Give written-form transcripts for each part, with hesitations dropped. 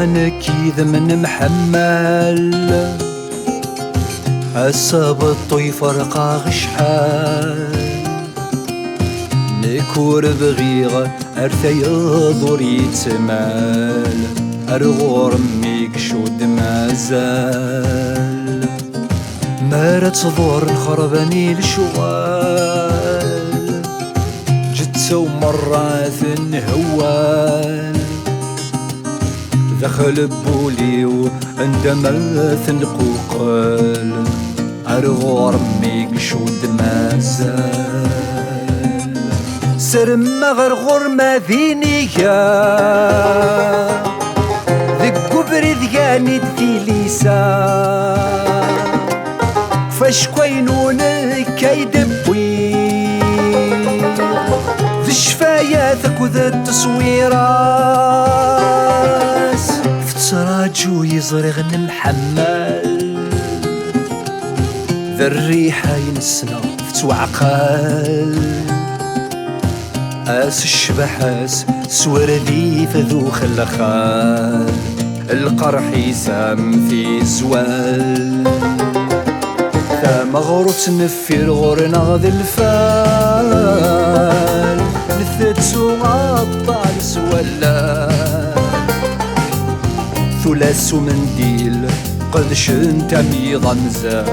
نكيذ من محمل السبط يفرقا غشحال نكور بغيغ أرثي يضور يتمال أرغور ميك شود مازال مارت صدور الخرباني لشوال جتسو مرات الهوال دخل بولي وعندما ثنقوقل أرغور ميك شود مازال سرم غرغر ما ذينيا ذك قبر ذياني دثيليسا فاش كوينون كيدبوي ذي الشفايات وذا التصويراس فتراجو يزرغ محمل ذا الريحة ينسنا فتوعقل اس الشبحاس سوردي فذوخ اللخال القرح يسام في زوال تا مغروت نفير غورنا ذي الفال نثتسو غطال سوالال ثلاث منديل قد شنت ميضا مزال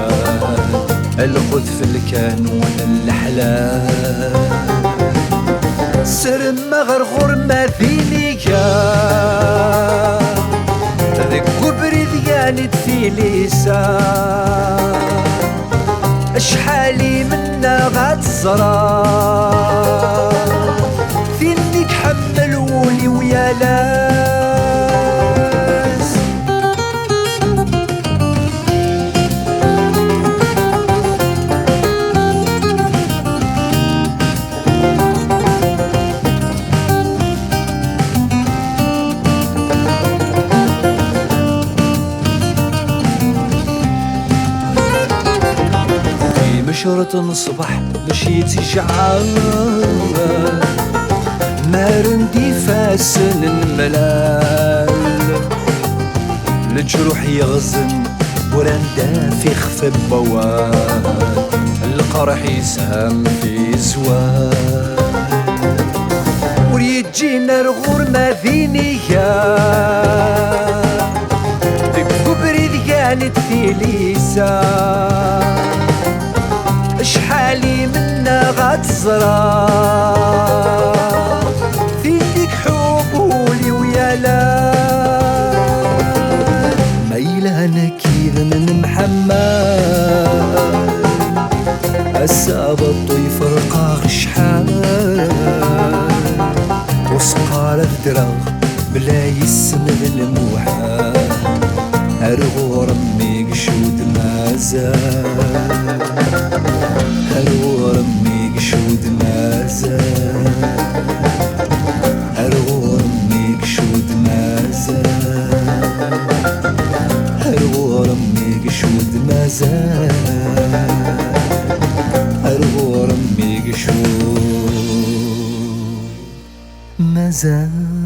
القذف الكانون الحلال سرم غرغر ما فينيكا ذك قبري ذياني دثيليسا اشحالي منا غاتزرا فينيك حمل ولي ويا لاس شرط نصبح مشيتي شعال ما رندي فاسن الملال الجروح يغزن ورندا في خفى بوال القرح يسهم في زوال وريجينا رغور ما ذينيا ذك قبري ذياني دثيليسا شحالي منا غاتزرا فيك حبولي ويا لا ميلانك كذا من محمل السابط يفرقا غشحال وسقال الدراغ بلا يسند الموحال أرغو رمي قشود مازال أرغو رمي قشود مازال أرغو رمي قشود مازال أرغو رمي قشود مازال أرغو رمي قشود مازال